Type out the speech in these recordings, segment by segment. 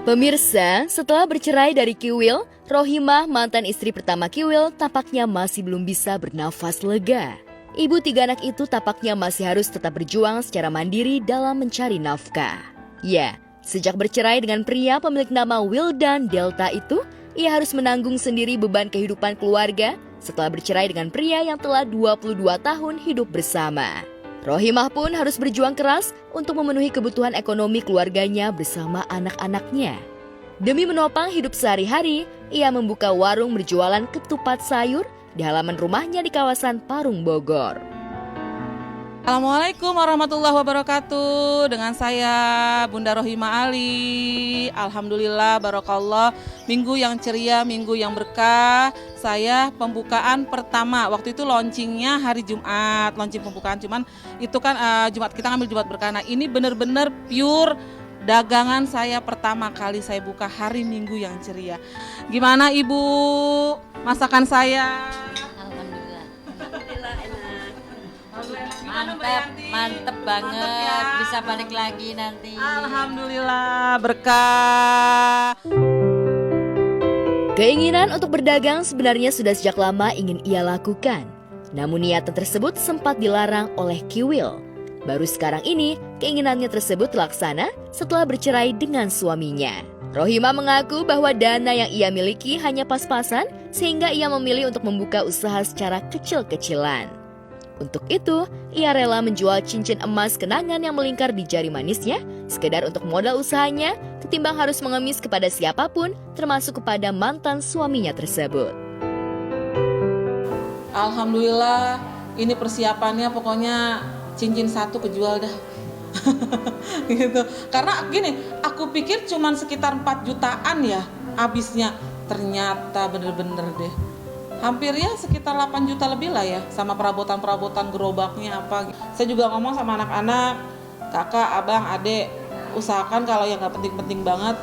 Pemirsa, setelah bercerai dari Kiwil, Rohimah, mantan istri pertama Kiwil, tampaknya masih belum bisa bernafas lega. Ibu tiga anak itu tampaknya masih harus tetap berjuang secara mandiri dalam mencari nafkah. Ya, sejak bercerai dengan pria pemilik nama Wildan Delta itu, ia harus menanggung sendiri beban kehidupan keluarga setelah bercerai dengan pria yang telah 22 tahun hidup bersama. Rohimah pun harus berjuang keras untuk memenuhi kebutuhan ekonomi keluarganya bersama anak-anaknya. Demi menopang hidup sehari-hari, ia membuka warung berjualan ketupat sayur di halaman rumahnya di kawasan Parung, Bogor. Assalamualaikum warahmatullahi wabarakatuh. Dengan saya Bunda Rohimah Ali. Alhamdulillah barokallah. Minggu yang ceria, minggu yang berkah. Saya pembukaan pertama. Waktu itu launchingnya hari Jumat, launching pembukaan. Cuman itu kan Jumat, kita ngambil Jumat berkah. Nah, ini benar-benar pure dagangan saya pertama kali saya buka hari Minggu yang ceria. Gimana Ibu masakan saya? Mantep banget, ya. Bisa balik lagi nanti. Alhamdulillah berkah. Keinginan untuk berdagang sebenarnya sudah sejak lama ingin ia lakukan. Namun niatan tersebut sempat dilarang oleh Kiwil. Baru sekarang ini keinginannya tersebut terlaksana setelah bercerai dengan suaminya. Rohimah mengaku bahwa dana yang ia miliki hanya pas-pasan sehingga ia memilih untuk membuka usaha secara kecil-kecilan. Untuk itu, ia rela menjual cincin emas kenangan yang melingkar di jari manisnya, sekedar untuk modal usahanya, ketimbang harus mengemis kepada siapapun, termasuk kepada mantan suaminya tersebut. Alhamdulillah, ini persiapannya pokoknya cincin satu kejual dah. Gitu. Karena gini, aku pikir cuma sekitar 4 jutaan ya habisnya. Ternyata bener-bener deh. Hampir ya sekitar 8 juta lebih lah ya, sama perabotan-perabotan gerobaknya apa. Saya juga ngomong sama anak-anak, kakak, abang, adek, usahakan kalau yang gak penting-penting banget,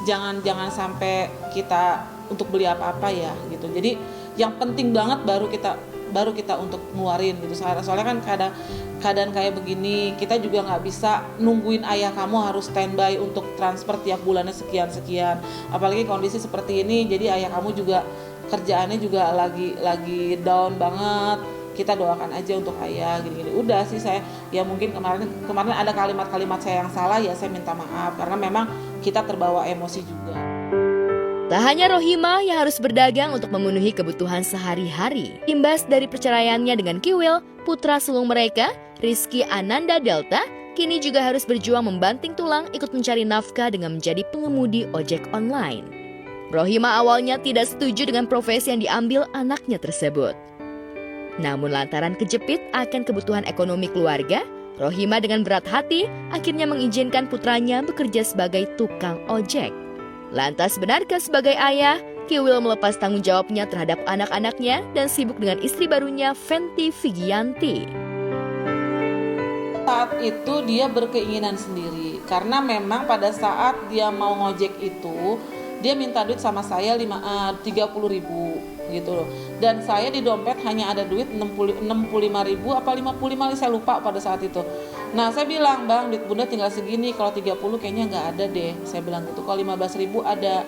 jangan sampai kita untuk beli apa-apa ya gitu. Jadi yang penting banget baru kita untuk ngeluarin gitu. Soalnya kan keadaan kayak begini, kita juga nggak bisa nungguin ayah kamu harus standby untuk transfer tiap bulannya sekian. Apalagi kondisi seperti ini, jadi ayah kamu juga kerjaannya juga lagi down banget. Kita doakan aja untuk ayah gini-gini. Udah sih saya ya mungkin kemarin ada kalimat-kalimat saya yang salah ya saya minta maaf karena memang kita terbawa emosi juga. Tak hanya Rohimah yang harus berdagang untuk memenuhi kebutuhan sehari-hari. Imbas dari perceraiannya dengan Kiwil, putra sulung mereka, Rizky Ananda Delta, kini juga harus berjuang membanting tulang ikut mencari nafkah dengan menjadi pengemudi ojek online. Rohimah awalnya tidak setuju dengan profesi yang diambil anaknya tersebut. Namun lantaran kejepit akan kebutuhan ekonomi keluarga, Rohimah dengan berat hati akhirnya mengizinkan putranya bekerja sebagai tukang ojek. Lantas benarkah sebagai ayah, Kiwil melepas tanggung jawabnya terhadap anak-anaknya dan sibuk dengan istri barunya Fenty Vigianti? Saat itu dia berkeinginan sendiri karena memang pada saat dia mau ngojek itu dia minta duit sama saya 30.000 gitu loh. Dan saya di dompet hanya ada duit 65.000 apa 55 saya lupa pada saat itu. Nah saya bilang, bang duit bunda tinggal segini, kalau 30 kayaknya nggak ada deh. Saya bilang gitu, kalau 15.000 ada.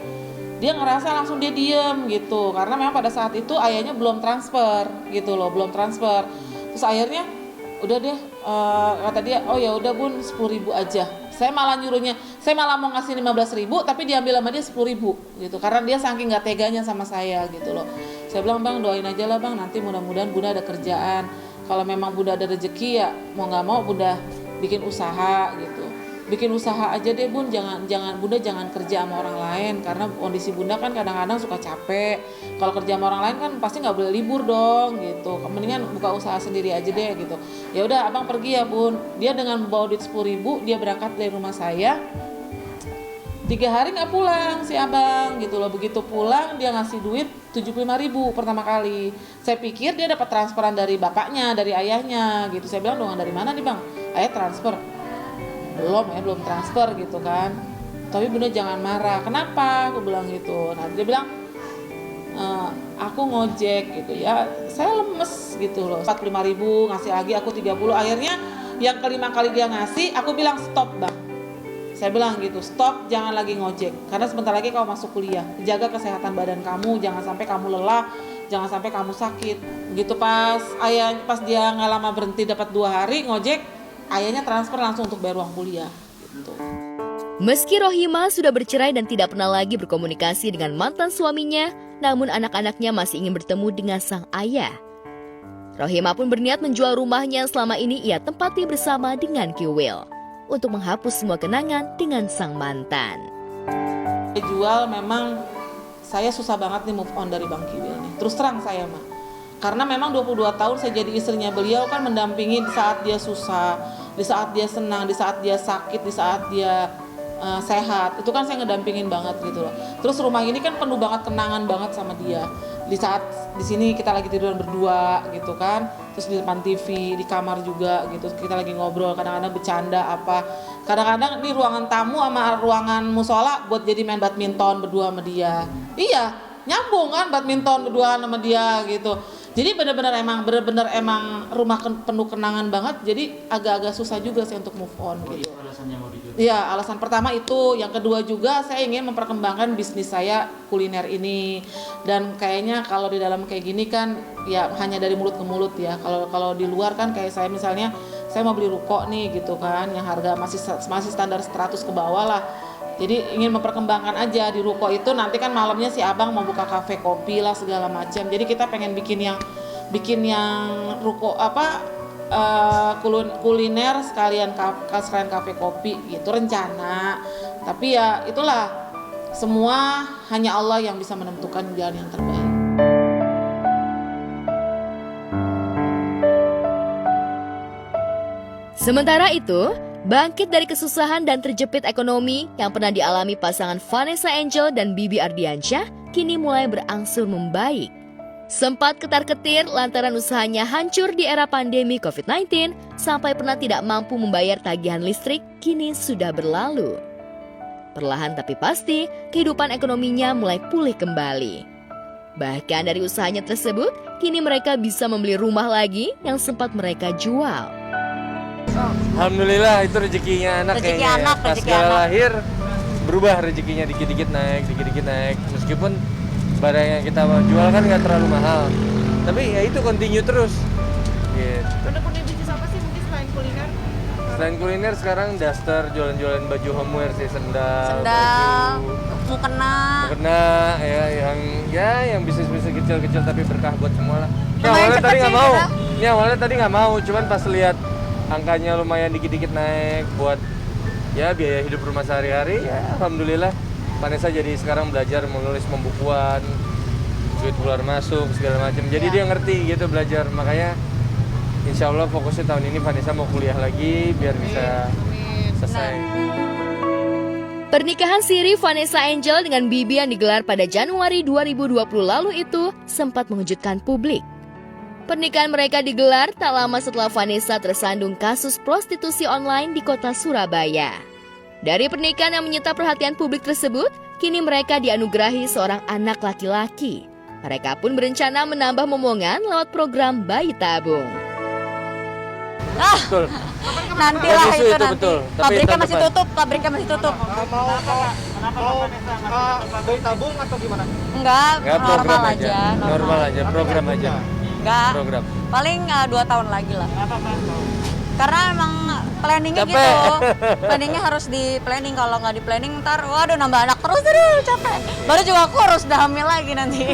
Dia ngerasa langsung dia diem gitu. Karena memang pada saat itu ayahnya belum transfer gitu loh, belum transfer. Terus akhirnya udah deh kata dia, oh ya udah bun 10.000 aja. Saya malah mau ngasih 15.000 tapi diambil sama dia 10.000 gitu. Karena dia saking nggak teganya sama saya gitu loh. Saya bilang bang doain aja lah bang, nanti mudah-mudahan bunda ada kerjaan. Kalau memang bunda ada rezeki ya mau nggak mau bunda bikin usaha gitu. Bikin usaha aja deh bun, bunda jangan kerja sama orang lain karena kondisi bunda kan kadang-kadang suka capek. Kalau kerja sama orang lain kan pasti nggak boleh libur dong gitu. Mendingan buka usaha sendiri aja deh gitu. Ya udah abang pergi ya bun. Dia dengan membawa duit 10.000 dia berangkat dari rumah saya. 3 hari nggak pulang si abang gitu loh. Begitu pulang dia ngasih duit 75.000 pertama kali. Saya pikir dia dapat transferan dari bapaknya, dari ayahnya gitu. Saya bilang dong dari mana nih bang? Ayah transfer. Belum transfer gitu kan. Tapi bunda jangan marah. Kenapa? Aku bilang gitu. Nah dia bilang aku ngojek gitu ya. Saya lemes gitu loh. 45.000 ngasih lagi aku 30. Akhirnya yang kelima kali dia ngasih aku bilang stop bang. Saya bilang gitu, stop, jangan lagi ngojek. Karena sebentar lagi kamu masuk kuliah. Jaga kesehatan badan kamu, jangan sampai kamu lelah, jangan sampai kamu sakit. Gitu pas dia nggak lama berhenti dapat 2 hari ngojek, ayahnya transfer langsung untuk bayar uang kuliah. Gitu. Meski Rohimah sudah bercerai dan tidak pernah lagi berkomunikasi dengan mantan suaminya, namun anak-anaknya masih ingin bertemu dengan sang ayah. Rohimah pun berniat menjual rumahnya yang selama ini ia tempati bersama dengan Kiwil untuk menghapus semua kenangan dengan sang mantan. Jual memang saya susah banget nih move on dari Bang Kiwil nih. Terus terang saya mah. Karena memang 22 tahun saya jadi istrinya beliau kan mendampingi di saat dia susah, di saat dia senang, di saat dia sakit, di saat dia sehat. Itu kan saya ngedampingin banget gitu loh. Terus rumah ini kan penuh banget kenangan banget sama dia. Di saat di sini kita lagi tiduran berdua gitu kan, terus di depan TV, di kamar juga gitu, kita lagi ngobrol, kadang-kadang bercanda apa, kadang-kadang di ruangan tamu sama ruangan musola buat jadi main badminton berdua sama dia. Iya, nyambung kan badminton berdua sama dia gitu. Jadi benar-benar emang rumah penuh kenangan banget. Jadi agak-agak susah juga sih untuk move on gitu. Alasannya mau dijual? Iya, alasan pertama itu. Yang kedua juga saya ingin memperkembangkan bisnis saya kuliner ini. Dan kayaknya kalau di dalam kayak gini kan ya hanya dari mulut ke mulut ya. Kalau di luar kan kayak saya misalnya saya mau beli ruko nih gitu kan, yang harga masih standar 100 ke bawah lah. Jadi ingin memperkembangkan aja di ruko itu, nanti kan malamnya si abang mau buka kafe kopi lah segala macam. Jadi kita pengen bikin yang ruko kuliner sekalian kafe kopi gitu rencana. Tapi ya itulah, semua hanya Allah yang bisa menentukan jalan yang terbaik. Sementara itu, bangkit dari kesusahan dan terjepit ekonomi yang pernah dialami pasangan Vanessa Angel dan Bibi Ardiansyah kini mulai berangsur membaik. Sempat ketar-ketir lantaran usahanya hancur di era pandemi COVID-19 sampai pernah tidak mampu membayar tagihan listrik, kini sudah berlalu. Perlahan tapi pasti, kehidupan ekonominya mulai pulih kembali. Bahkan dari usahanya tersebut, kini mereka bisa membeli rumah lagi yang sempat mereka jual. Alhamdulillah itu rezekinya anak Rezeki kayaknya anak, ya. Pas rezeki dia anak. lahir berubah rezekinya dikit-dikit naik. Meskipun barang yang kita jual kan nggak terlalu mahal, tapi ya itu continue terus. Gitu. Udah punya bisnis apa sih mungkin selain kuliner? Selain kuliner sekarang daster, jualan-jualan baju homeware sih, sendal, baju, mukena. yang bisnis-bisnis kecil-kecil tapi berkah buat semua lah. Lumayan cepet sih kita. Awalnya tadi nggak mau, cuman pas lihat angkanya lumayan dikit-dikit naik buat ya biaya hidup rumah sehari-hari, ya alhamdulillah. Vanessa jadi sekarang belajar menulis pembukuan, duit keluar masuk segala macam. Jadi dia ngerti gitu belajar, makanya insya Allah fokusnya tahun ini Vanessa mau kuliah lagi biar bisa selesai. Pernikahan siri Vanessa Angel dengan Bibi yang digelar pada Januari 2020 lalu itu sempat mengejutkan publik. Pernikahan mereka digelar tak lama setelah Vanessa tersandung kasus prostitusi online di kota Surabaya. Dari pernikahan yang menyita perhatian publik tersebut, kini mereka dianugerahi seorang anak laki-laki. Mereka pun berencana menambah momongan lewat program bayi tabung. Betul. Nantilah Bagus itu itu, nanti. betul. Tapi Pabriknya tahun masih depan. tutup, pabriknya masih tutup. Bayi tabung atau gimana? Enggak, Program normal aja. Normal aja, program aja. Enggak, Program. paling 2 tahun lagi lah. Karena emang planningnya Capek. gitu. Planningnya harus di planning, kalau nggak di planning ntar waduh nambah anak terus, aduh capek. Baru juga kurus udah hamil lagi nanti.